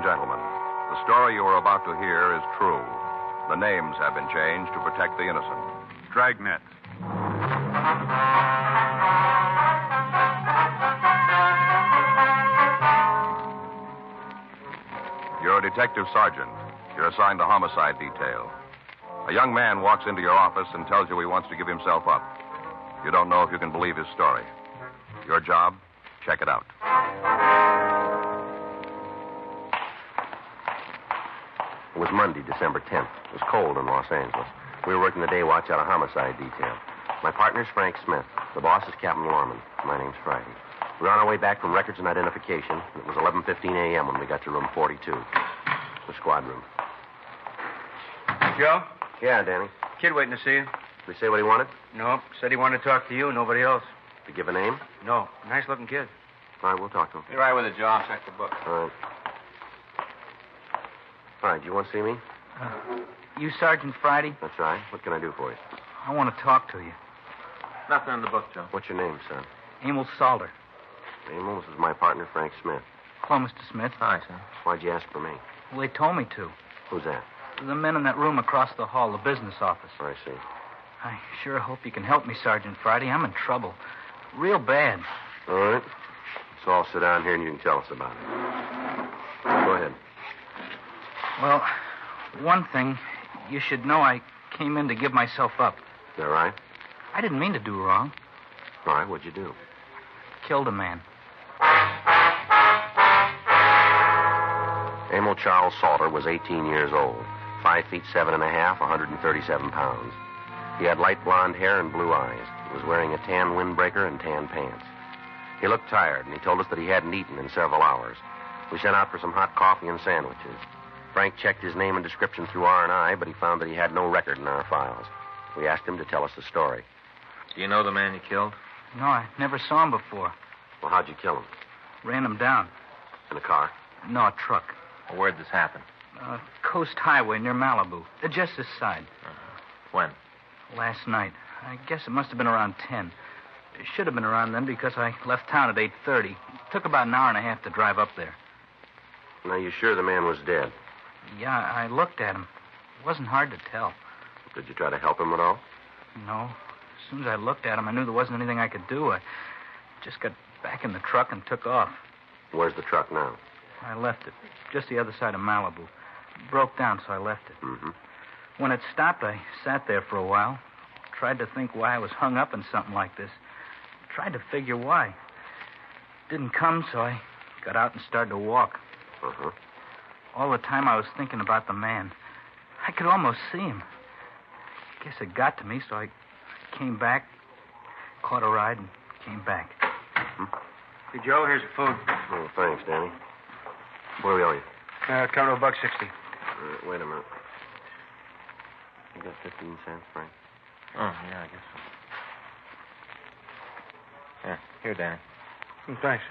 and gentlemen, the story you are about to hear is true. The names have been changed to protect the innocent. Dragnet. You're a detective sergeant. You're assigned the homicide detail. A young man walks into your office and tells you he wants to give himself up. You don't know if you can believe his story. Your job? Check it out. It was Monday, December 10th. It was cold in Los Angeles. We were working the day watch out of homicide detail. My partner's Frank Smith. The boss is Captain Lorman. My name's Friday. We were on our way back from records and identification. It was 11:15 a.m. when we got to room 42, the squad room. Joe? Yeah, Danny. Kid waiting to see you. Did he say what he wanted? No, said he wanted to talk to you, nobody else. Did he give a name? No, nice-looking kid. All right, we'll talk to him. Be right with it, Joe. I'll check the book. All right. All right, do you want to see me? You Sergeant Friday? That's right. What can I do for you? I want to talk to you. Nothing in the book, Joe. What's your name, son? Emil Salter. Emil, this is my partner, Frank Smith. Hello, Mr. Smith. Hi, son. Why'd you ask for me? Well, they told me to. Who's that? The men in that room across the hall, the business office. I see. I sure hope you can help me, Sergeant Friday. I'm in trouble. Real bad. All right. So I'll sit down here and you can tell us about it. Go ahead. Well, one thing, you should know I came in to give myself up. Is that right? I didn't mean to do wrong. All right, what'd you do? Killed a man. Emil Charles Salter was 18 years old, 5 feet 7 and a half, 137 pounds. He had light blonde hair and blue eyes. He was wearing a tan windbreaker and tan pants. He looked tired, and he told us that he hadn't eaten in several hours. We sent out for some hot coffee and sandwiches. Frank checked his name and description through R&I, but he found that he had no record in our files. We asked him to tell us the story. Do you know the man you killed? No, I never saw him before. Well, how'd you kill him? Ran him down. In a car? No, a truck. Well, where'd this happen? Coast Highway near Malibu. Just this side. When? Last night. I guess it must have been around 10. It should have been around then because I left town at 8:30. It took about an hour and a half to drive up there. Now, you sure the man was dead? Yeah, I looked at him. It wasn't hard to tell. Did you try to help him at all? No. As soon as I looked at him, I knew there wasn't anything I could do. I just got back in the truck and took off. Where's the truck now? I left it. Just the other side of Malibu. It broke down, so I left it. Mm-hmm. When it stopped, I sat there for a while. Tried to think why I was hung up in something like this. Tried to figure why. Didn't come, so I got out and started to walk. Uh-huh. All the time I was thinking about the man. I could almost see him. Guess it got to me, so I came back, caught a ride, and came back. Mm-hmm. Hey, Joe, here's your food. Oh, thanks, Danny. Where we owe you? Come to $1.60. Wait a minute. You got 15 cents, Frank? Oh, yeah, I guess so. Yeah, here, Danny. Thanks.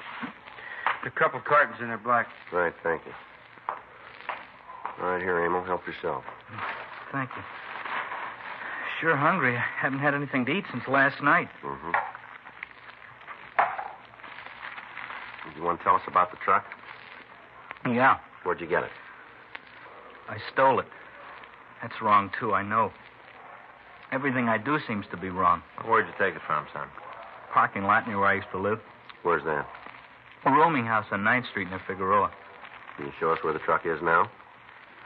A couple cartons in there, black. Right, thank you. All right, here, Emil. Help yourself. Thank you. Sure hungry. I haven't had anything to eat since last night. Mm-hmm. You want to tell us about the truck? Yeah. Where'd you get it? I stole it. That's wrong, too, I know. Everything I do seems to be wrong. Where'd you take it from, son? Parking lot near where I used to live. Where's that? A rooming house on 9th Street near Figueroa. Can you show us where the truck is now?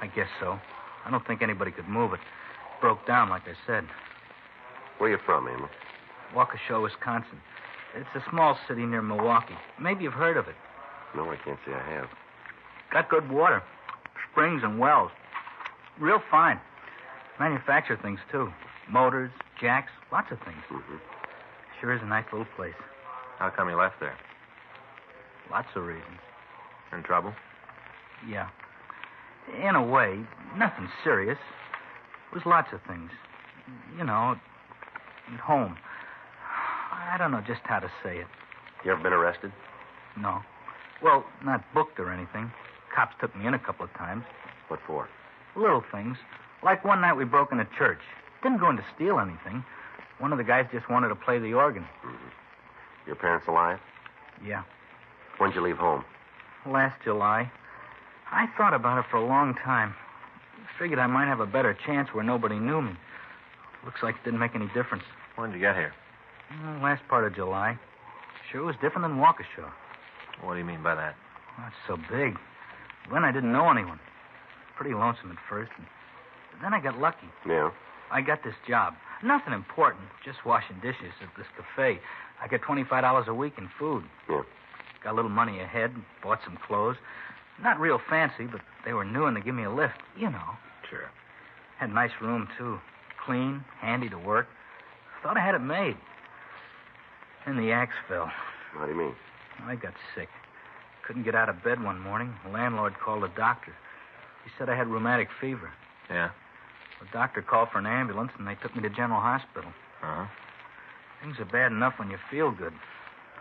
I guess so. I don't think anybody could move it. Broke down, like I said. Where you from, Emil? Waukesha, Wisconsin. It's a small city near Milwaukee. Maybe you've heard of it. No, I can't say I have. Got good water. Springs and wells. Real fine. Manufacture things, too. Motors, jacks, lots of things. Mm-hmm. Sure is a nice little place. How come you left there? Lots of reasons. In trouble? Yeah. In a way, nothing serious. It was lots of things. You know, at home. I don't know just how to say it. You ever been arrested? No. Well, not booked or anything. Cops took me in a couple of times. What for? Little things. Like one night we broke in a church. Didn't go in to steal anything. One of the guys just wanted to play the organ. Mm-hmm. Your parents alive? Yeah. When'd you leave home? Last July. I thought about it for a long time. Figured I might have a better chance where nobody knew me. Looks like it didn't make any difference. When did you get here? Last part of July. Sure was different than Waukesha. What do you mean by that? Well, it's so big. Then I didn't know anyone. Pretty lonesome at first. And then I got lucky. Yeah? I got this job. Nothing important. Just washing dishes at this cafe. I get $25 a week in food. Yeah. Got a little money ahead. Bought some clothes. Not real fancy, but they were new and they give me a lift. You know. Sure. Had a nice room, too. Clean, handy to work. Thought I had it made. Then the axe fell. How do you mean? I got sick. Couldn't get out of bed one morning. The landlord called a doctor. He said I had rheumatic fever. Yeah? The doctor called for an ambulance, and they took me to General Hospital. Uh-huh. Things are bad enough when you feel good.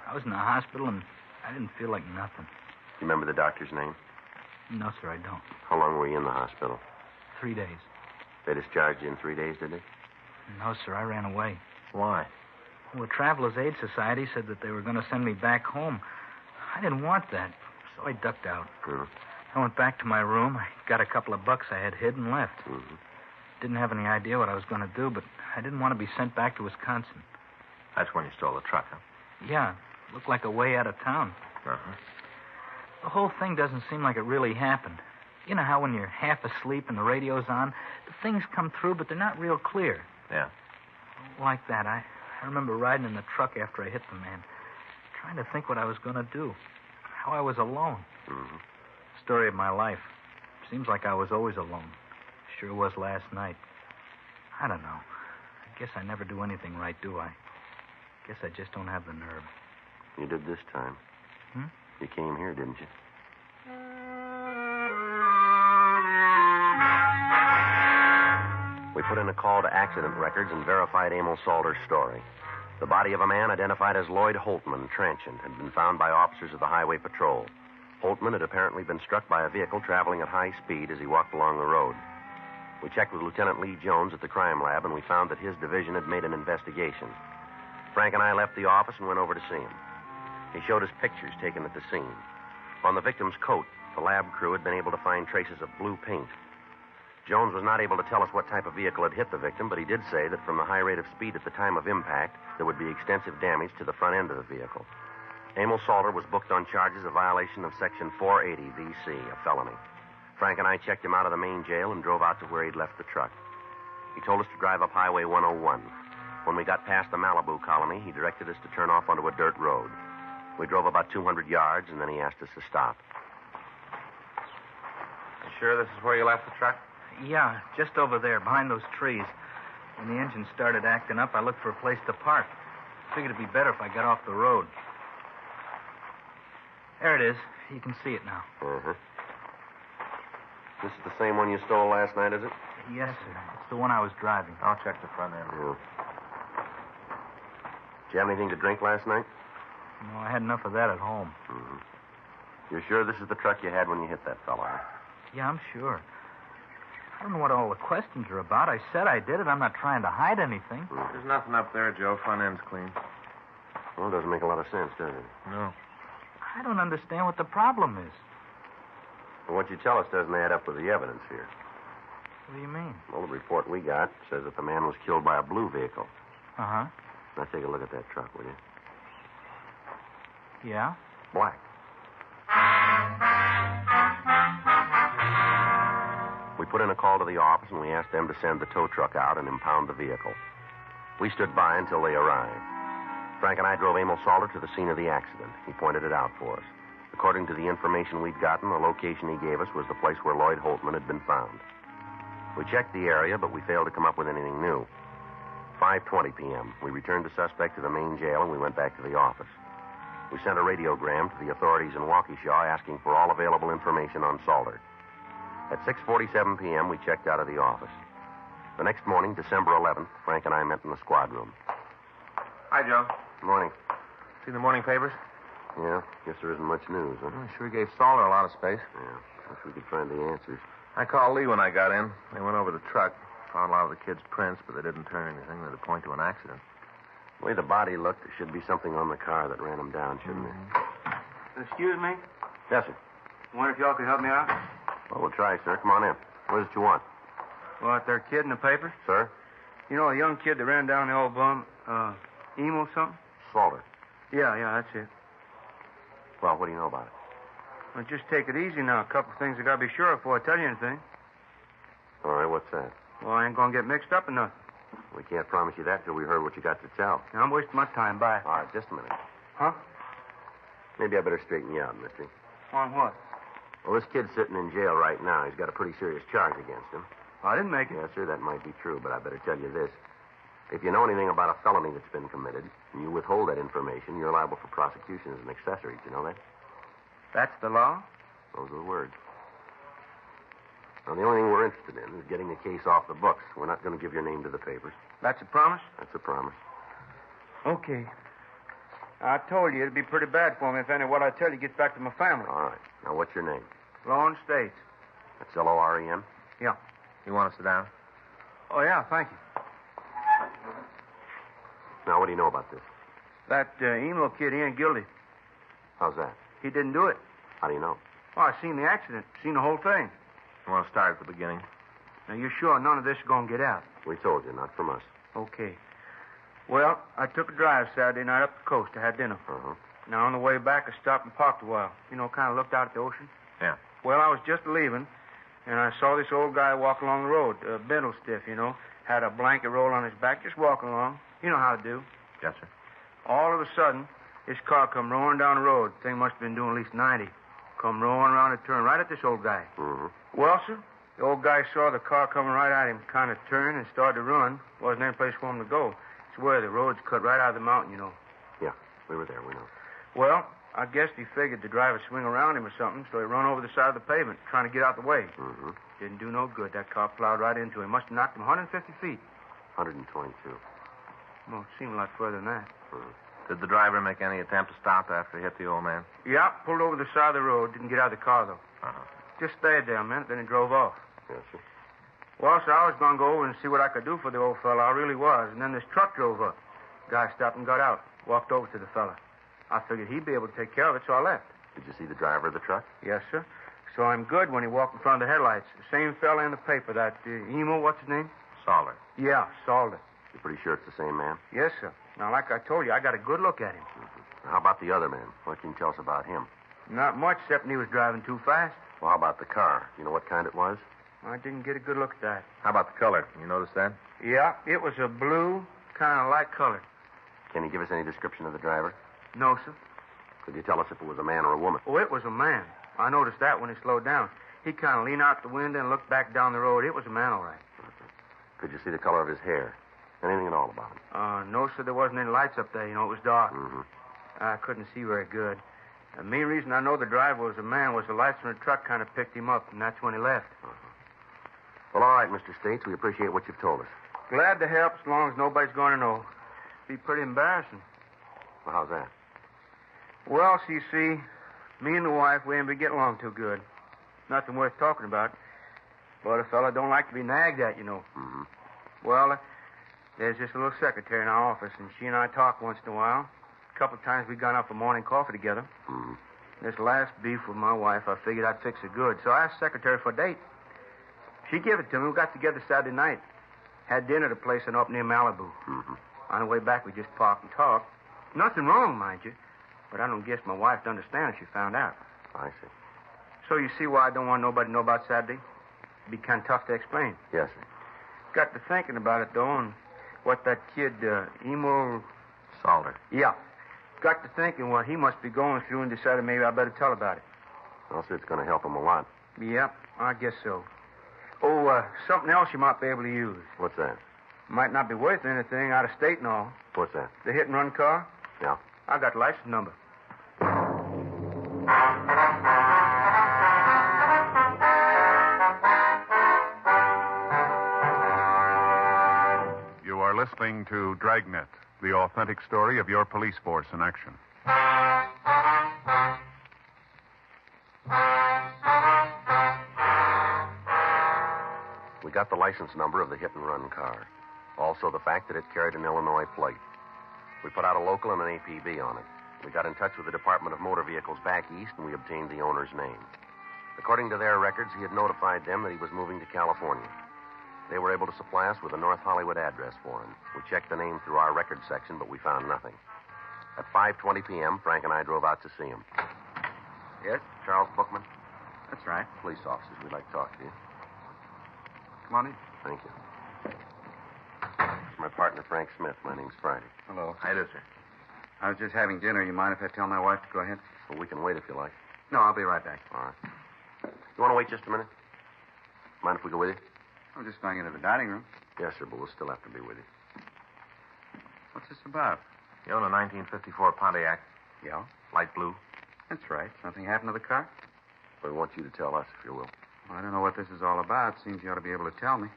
I was in the hospital, and I didn't feel like nothing. You remember the doctor's name? No, sir, I don't. How long were you in the hospital? 3 days. They discharged you in 3 days, did they? No, sir, I ran away. Why? Well, the Travelers Aid Society said that they were going to send me back home. I didn't want that, so I ducked out. Mm-hmm. I went back to my room. I got a couple of bucks I had hid and left. Mm-hmm. Didn't have any idea what I was going to do, but I didn't want to be sent back to Wisconsin. That's when you stole the truck, huh? Yeah, looked like a way out of town. Uh-huh. The whole thing doesn't seem like it really happened. You know how when you're half asleep and the radio's on, the things come through, but they're not real clear. Yeah. Like that. I remember riding in the truck after I hit the man, trying to think what I was going to do, how I was alone. Mm-hmm. Story of my life. Seems like I was always alone. Sure was last night. I don't know. I guess I never do anything right, do I? Guess I just don't have the nerve. You did this time. Hmm? You came here, didn't you? We put in a call to accident records and verified Emil Salter's story. The body of a man identified as Lloyd Holtman, transient, had been found by officers of the Highway Patrol. Holtman had apparently been struck by a vehicle traveling at high speed as he walked along the road. We checked with Lieutenant Lee Jones at the crime lab, and we found that his division had made an investigation. Frank and I left the office and went over to see him. He showed us pictures taken at the scene. On the victim's coat, the lab crew had been able to find traces of blue paint. Jones was not able to tell us what type of vehicle had hit the victim, but he did say that from the high rate of speed at the time of impact, there would be extensive damage to the front end of the vehicle. Emil Salter was booked on charges of violation of Section 480 V.C., a felony. Frank and I checked him out of the main jail and drove out to where he'd left the truck. He told us to drive up Highway 101. When we got past the Malibu colony, he directed us to turn off onto a dirt road. We drove about 200 yards, and then he asked us to stop. You sure this is where you left the truck? Yeah, just over there, behind those trees. When the engine started acting up, I looked for a place to park. Figured it'd be better if I got off the road. There it is. You can see it now. Uh-huh. This is the same one you stole last night, is it? Yes, sir. It's the one I was driving. I'll check the front end. Yeah. Did you have anything to drink last night? No, I had enough of that at home. Mm-hmm. You're sure this is the truck you had when you hit that fellow? Huh? Yeah, I'm sure. I don't know what all the questions are about. I said I did it. I'm not trying to hide anything. There's nothing up there, Joe. Front end's clean. Well, it doesn't make a lot of sense, does it? No. I don't understand what the problem is. Well, what you tell us doesn't add up with the evidence here. What do you mean? Well, the report we got says that the man was killed by a blue vehicle. Uh-huh. Now, take a look at that truck, will you? Yeah? Black. We put in a call to the office, and we asked them to send the tow truck out and impound the vehicle. We stood by until they arrived. Frank and I drove Emil Salter to the scene of the accident. He pointed it out for us. According to the information we'd gotten, the location he gave us was the place where Lloyd Holtman had been found. We checked the area, but we failed to come up with anything new. 5:20 p.m., we returned the suspect to the main jail, and we went back to the office. We sent a radiogram to the authorities in Waukesha asking for all available information on Salter. At 6:47 p.m., we checked out of the office. The next morning, December 11th, Frank and I met in the squad room. Hi, Joe. Good morning. See the morning papers? Yeah, guess there isn't much news, huh? Well, sure gave Salter a lot of space. Yeah, wish we could find the answers. I called Lee when I got in. They went over the truck, found a lot of the kids' prints, but they didn't turn anything that would point to an accident. The way the body looked, there should be something on the car that ran him down, shouldn't there? Excuse me. Yes, sir. I wonder if y'all could help me out? Well, we'll try, sir. Come on in. What is it you want? What, their kid in the paper? Sir? You know, a young kid that ran down the old bum, Emo something? Salter. Yeah, that's it. Well, what do you know about it? Well, just take it easy now. A couple of things I got to be sure of before I tell you anything. All right, what's that? Well, I ain't going to get mixed up in nothing. We can't promise you that till we heard what you got to tell. Now, I'm wasting my time. Bye. All right, just a minute. Huh? Maybe I better straighten you out, mister. On what? Well, this kid's sitting in jail right now. He's got a pretty serious charge against him. I didn't make it. Yes, sir, that might be true, but I better tell you this. If you know anything about a felony that's been committed, and you withhold that information, you're liable for prosecution as an accessory. Do you know that? That's the law? Those are the words. Now, the only thing we're interested in is getting the case off the books. We're not going to give your name to the papers. That's a promise? That's a promise. Okay. I told you it'd be pretty bad for me if any of what I tell you gets back to my family. All right. Now, what's your name? Lawrence States. That's Loren? Yeah. You want to sit down? Oh, yeah, thank you. Now, what do you know about this? That emo kid, he ain't guilty. How's that? He didn't do it. How do you know? Oh, I seen the accident. Seen the whole thing. You want to start at the beginning? Now, you're sure none of this is going to get out? We told you, not from us. Okay. Well, I took a drive Saturday night up the coast. I had dinner. Uh-huh. Now, on the way back, I stopped and parked a while. You know, kind of looked out at the ocean. Yeah. Well, I was just leaving, and I saw this old guy walk along the road, bent stiff, you know. Had a blanket roll on his back, just walking along. You know how to do. Yes, sir. All of a sudden, this car come roaring down the road. Thing must have been doing at least 90. Come roaring around a turn right at this old guy. Mm-hmm. Well, sir, the old guy saw the car coming right at him, kind of turned and started to run. Wasn't any place for him to go. It's where the road's cut right out of the mountain, you know. Yeah, we were there, we know. Well, I guess he figured the driver swing around him or something, so he run over the side of the pavement, trying to get out the way. Mm-hmm. Didn't do no good. That car plowed right into him. Must have knocked him 150 feet. 122. Well, it seemed a lot further than that. Mm-hmm. Did the driver make any attempt to stop after he hit the old man? Yeah, pulled over the side of the road. Didn't get out of the car, though. Uh-huh. Just stayed there a minute, then he drove off. Yes, sir. Well, sir, I was going to go over and see what I could do for the old fella. I really was. And then this truck drove up. Guy stopped and got out. Walked over to the fella. I figured he'd be able to take care of it, so I left. Did you see the driver of the truck? Yes, sir. Saw him good when he walked in front of the headlights. The same fella in the paper, that emo, what's his name? Salter. Yeah, Salter. You're pretty sure it's the same man? Yes, sir. Now, like I told you, I got a good look at him. Mm-hmm. How about the other man? What can you tell us about him? Not much, except he was driving too fast. Well, how about the car? You know what kind it was? I didn't get a good look at that. How about the color? You notice that? Yeah, it was a blue, kind of light color. Can you give us any description of the driver? No, sir. Could you tell us if it was a man or a woman? Oh, it was a man. I noticed that when he slowed down. He kind of leaned out the window and looked back down the road. It was a man, all right. Could you see the color of his hair? Anything at all about him? No, sir, there wasn't any lights up there. You know, it was dark. Mm-hmm. I couldn't see very good. The main reason I know the driver was a man was the lights from the truck kind of picked him up, and that's when he left. Well, all right, Mr. States. We appreciate what you've told us. Glad to help as long as nobody's going to know. Be pretty embarrassing. Well, how's that? Well, so you see, me and the wife, we ain't been getting along too good. Nothing worth talking about. But a fella don't like to be nagged at, you know. Mm-hmm. Well, there's this little secretary in our office, and she and I talk once in a while. A couple of times we gone out for morning coffee together. Mm-hmm. This last beef with my wife, I figured I'd fix it good. So I asked the secretary for a date. She gave it to me. We got together Saturday night. Had dinner at a place up near Malibu. Mm-hmm. On the way back, we just parked and talked. Nothing wrong, mind you. But I don't guess my wife'd understand if she found out. I see. So you see why I don't want nobody to know about Saturday? It'd be kind of tough to explain. Yes, sir. Got to thinking about it, though, and what that kid, Emo... Salter. Yeah. Got to thinking what he must be going through and decided maybe I better tell about it. Well, sir, it's going to help him a lot. Yep, I guess so. Oh, something else you might be able to use. What's that? Might not be worth anything out of state and all. What's that? The hit-and-run car? Yeah. I got license number. You are listening to Dragnet, the authentic story of your police force in action. We got the license number of the hit-and-run car. Also the fact that it carried an Illinois plate. We put out a local and an APB on it. We got in touch with the Department of Motor Vehicles back east, and we obtained the owner's name. According to their records, he had notified them that he was moving to California. They were able to supply us with a North Hollywood address for him. We checked the name through our records section, but we found nothing. At 5:20 p.m., Frank and I drove out to see him. Yes? Charles Bookman, That's right. police officers. We'd like to talk to you. Come on in. Thank you. This is my partner, Frank Smith. My name's Friday. Hello. How do, sir? I was just having dinner. You mind if I tell my wife to go ahead? Well, we can wait if you like. No, I'll be right back. All right. You want to wait just a minute? Mind if we go with you? I'm just going into the dining room. Yes, sir, but we'll still have to be with you. What's this about? You own a 1954 Pontiac, Yeah, light blue. that's right. Something happened to the car? We want you to tell us, if you will. Well, I don't know what this is all about. Seems you ought to be able to tell me.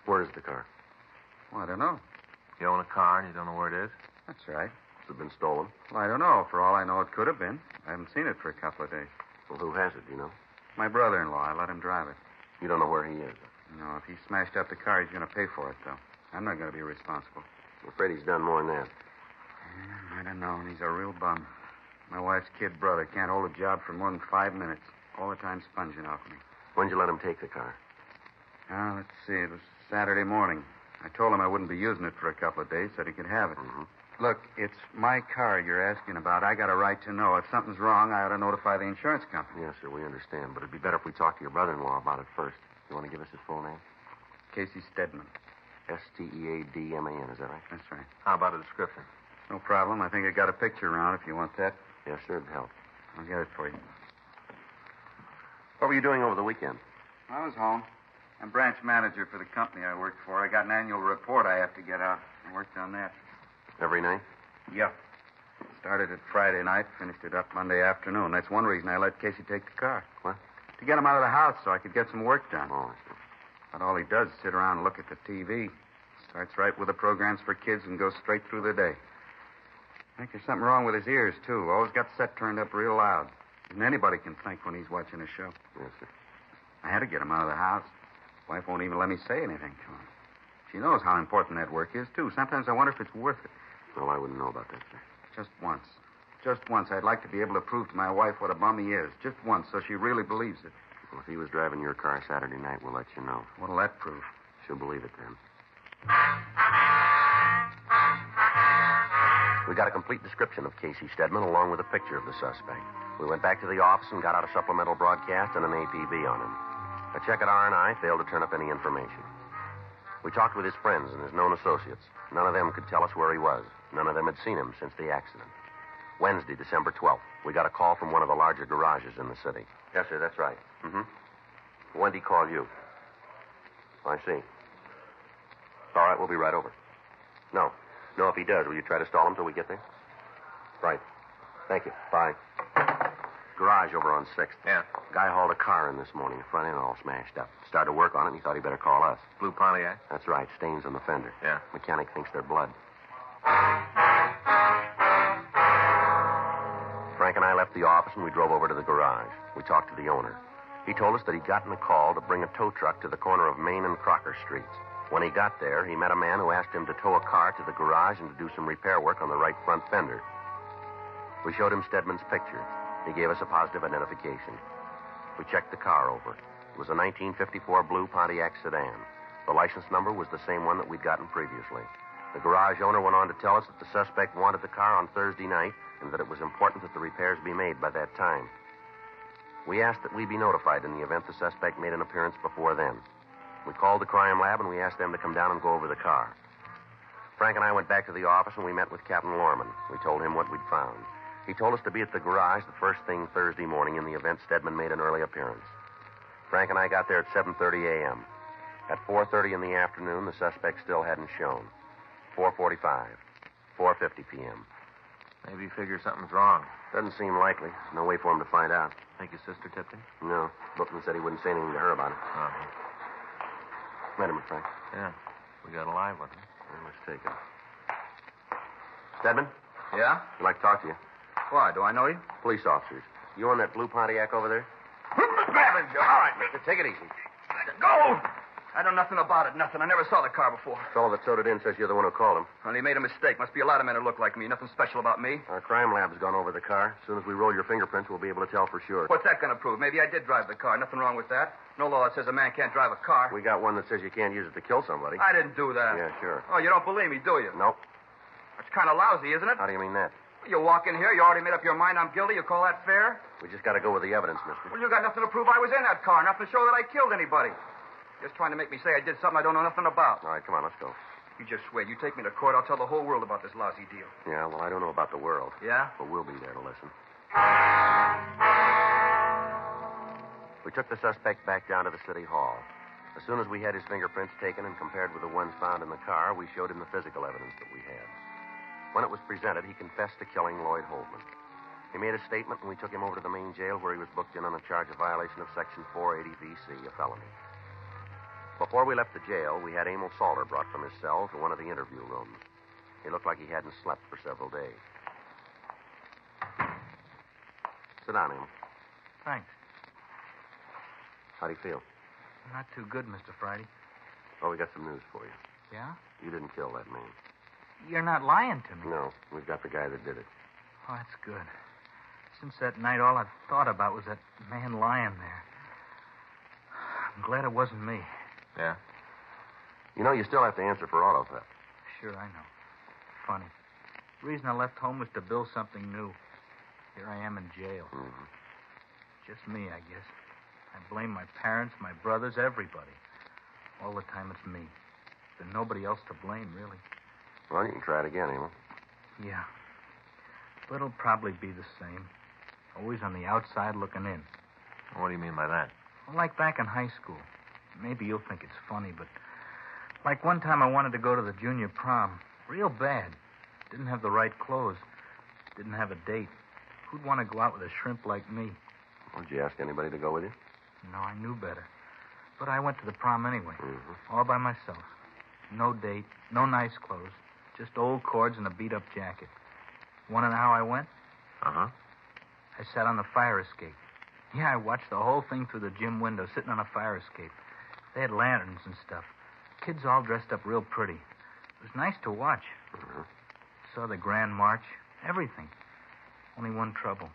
Where is the car? Well, I don't know. You own a car and you don't know where it is? That's right. Has it been stolen? Well, I don't know. For all I know, it could have been. I haven't seen it for a couple of days. Well, who has it, do you know? My brother-in-law. I let him drive it. You don't know where he is. No, if he smashed up the car, he's going to pay for it, though. I'm not going to be responsible. I'm afraid he's done more than that. I don't know. He's a real bum. My wife's kid brother can't hold a job for more than 5 minutes. All the time sponging off me. When'd you let him take the car? Let's see. It was Saturday morning. I told him I wouldn't be using it for a couple of days, said he could have it. Mm-hmm. Look, it's my car you're asking about. I got a right to know. If something's wrong, I ought to notify the insurance company. Yes, sir, we understand. But it'd be better if we talked to your brother-in-law about it first. You want to give us his full name? Casey Stedman. Steadman, is that right? That's right. How about a description? No problem. I think I got a picture around if you want that. Yes, sir, it'd help. I'll get it for you. What were you doing over the weekend? I was home. I'm branch manager for the company I work for. I got an annual report I have to get out. I worked on that. Every night? Yeah. Started it Friday night, finished it up Monday afternoon. That's one reason I let Casey take the car. What? To get him out of the house so I could get some work done. Oh, I see. But all he does is sit around and look at the TV. Starts right with the programs for kids and goes straight through the day. I think there's something wrong with his ears, too. Always got set turned up real loud. And anybody can think when he's watching a show. Yes, sir. I had to get him out of the house. Wife won't even let me say anything to him. She knows how important that work is, too. Sometimes I wonder if it's worth it. Well, I wouldn't know about that, sir. Just once. Just once, I'd like to be able to prove to my wife what a bum he is. Just once, so she really believes it. Well, if he was driving your car Saturday night, we'll let you know. What'll that prove? She'll believe it then. We got a complete description of Casey Stedman along with a picture of the suspect. We went back to the office and got out a supplemental broadcast and an APB on him. A check at R&I failed to turn up any information. We talked with his friends and his known associates. None of them could tell us where he was. None of them had seen him since the accident. Wednesday, December 12th, we got a call from one of the larger garages in the city. Yes, sir, that's right. Mm-hmm. When did he call you? I see. All right, we'll be right over. No, if he does, will you try to stall him till we get there? Right. Thank you. Bye. Garage over on 6th. Yeah. Guy hauled a car in this morning, front end all smashed up. Started to work on it, and he thought he'd better call us. Blue Pontiac? That's right, stains on the fender. Yeah. Mechanic thinks they're blood. Frank and I left the office, and we drove over to the garage. We talked to the owner. He told us that he'd gotten a call to bring a tow truck to the corner of Main and Crocker Streets. When he got there, he met a man who asked him to tow a car to the garage and to do some repair work on the right front fender. We showed him Stedman's picture. He gave us a positive identification. We checked the car over. It was a 1954 blue Pontiac sedan. The license number was the same one that we'd gotten previously. The garage owner went on to tell us that the suspect wanted the car on Thursday night and that it was important that the repairs be made by that time. We asked that we be notified in the event the suspect made an appearance before then. We called the crime lab and we asked them to come down and go over the car. Frank and I went back to the office and we met with Captain Lorman. We told him what we'd found. He told us to be at the garage the first thing Thursday morning in the event Stedman made an early appearance. Frank and I got there at 7:30 a.m. At 4:30 in the afternoon, the suspect still hadn't shown. 4:45, 4:50 p.m. Maybe he figures something's wrong. Doesn't seem likely. No way for him to find out. Think his sister tipped him? No. Bookman said he wouldn't say anything to her about it. Uh-huh. Met him, Frank. Yeah. We got a live one. Well, let's take it. Stedman, Yeah? I'd like to talk to you. Why? Do I know you? Police officers. You on that blue Pontiac over there? Grab him, Joe. All right, mister. Take it easy. Go! I know nothing about it, nothing. I never saw the car before. The fellow that towed it in says you're the one who called him. Well, he made a mistake. Must be a lot of men who look like me. Nothing special about me. Our crime lab's gone over the car. As soon as we roll your fingerprints, we'll be able to tell for sure. What's that going to prove? Maybe I did drive the car. Nothing wrong with that. No law that says a man can't drive a car. We got one that says you can't use it to kill somebody. I didn't do that. Yeah, sure. Oh, you don't believe me, do you? Nope. That's kind of lousy, isn't it? How do you mean that? You walk in here, you already made up your mind I'm guilty. You call that fair? We just got to go with the evidence, mister. Well, you got nothing to prove I was in that car. Nothing to show that I killed anybody. Just trying to make me say I did something I don't know nothing about. All right, come on, let's go. You just wait. You take me to court, I'll tell the whole world about this lousy deal. Yeah, well, I don't know about the world. Yeah? But we'll be there to listen. We took the suspect back down to the city hall. As soon as we had his fingerprints taken and compared with the ones found in the car, we showed him the physical evidence that we had. When it was presented, he confessed to killing Lloyd Holtman. He made a statement, and we took him over to the main jail where he was booked in on a charge of violation of Section 480 V.C., a felony. Before we left the jail, we had Emil Salter brought from his cell to one of the interview rooms. He looked like he hadn't slept for several days. Sit down, Emil. Thanks. How do you feel? Not too good, Mr. Friday. Oh, we got some news for you. Yeah? You didn't kill that man. You're not lying to me. No, we've got the guy that did it. Oh, that's good. Since that night, all I've thought about was that man lying there. I'm glad it wasn't me. Yeah? You know, you still have to answer for auto theft. Sure, I know. Funny. The reason I left home was to build something new. Here I am in jail. Mm-hmm. Just me, I guess. I blame my parents, my brothers, everybody. All the time it's me. There's nobody else to blame, really. Well, you can try it again, Emil. Yeah. But it'll probably be the same. Always on the outside looking in. What do you mean by that? Well, like back in high school. Maybe you'll think it's funny, but like one time I wanted to go to the junior prom. Real bad. Didn't have the right clothes. Didn't have a date. Who'd want to go out with a shrimp like me? Well, did you ask anybody to go with you? No, I knew better. But I went to the prom anyway. Mm-hmm. All by myself. No date, no nice clothes. Just old cords and a beat-up jacket. Want to know how I went? Uh-huh. I sat on the fire escape. Yeah, I watched the whole thing through the gym window, sitting on a fire escape. They had lanterns and stuff. Kids all dressed up real pretty. It was nice to watch. Mm-hmm. Saw the Grand March, everything. Only one trouble.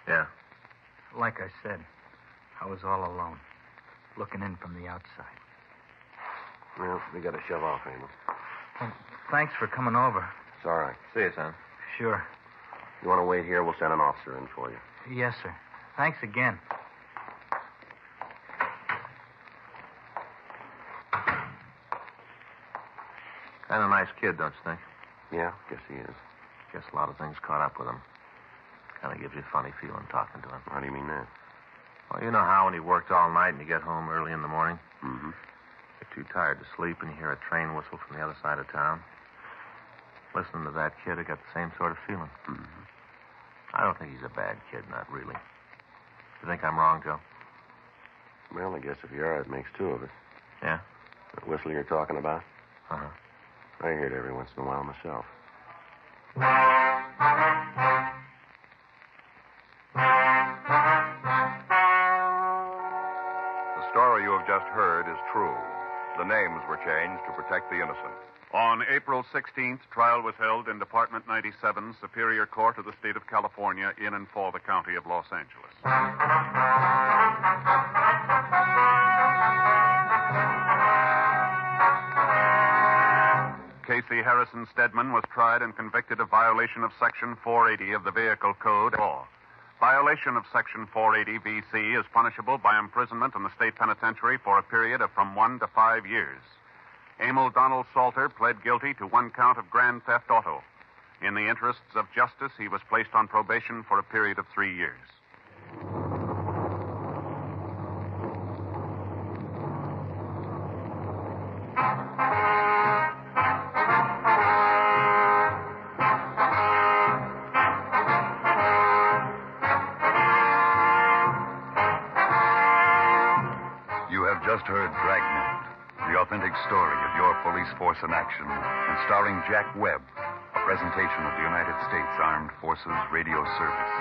Yeah? Like I said, I was all alone, looking in from the outside. Well, we got to shove off, Emil. Well, thanks for coming over. It's all right. See you, son. Sure. You want to wait here? We'll send an officer in for you. Yes, sir. Thanks again. Kind of nice kid, don't you think? Yeah, guess he is. Guess a lot of things caught up with him. Kind of gives you a funny feeling talking to him. How do you mean that? Well, you know how when he worked all night and you get home early in the morning? Mm-hmm. You're too tired to sleep and you hear a train whistle from the other side of town. Listening to that kid, I got the same sort of feeling. Mm-hmm. I don't think he's a bad kid, not really. You think I'm wrong, Joe? Well, I guess if you are, it makes two of us. Yeah? That whistle you're talking about? Uh-huh. I hear it every once in a while myself. The story you have just heard is true. The names were changed to protect the innocent. On April 16th, trial was held in Department 97, Superior Court of the State of California, in and for the County of Los Angeles. Casey Harrison Stedman was tried and convicted of violation of Section 480 of the Vehicle Code law. Violation of Section 480 V.C. is punishable by imprisonment in the state penitentiary for a period of from 1 to 5 years. Emil Donald Salter pled guilty to one count of grand theft auto. In the interests of justice, he was placed on probation for a period of 3 years. You have just heard Dragnet, the authentic story of your police force in action, and starring Jack Webb, a presentation of the United States Armed Forces Radio Service.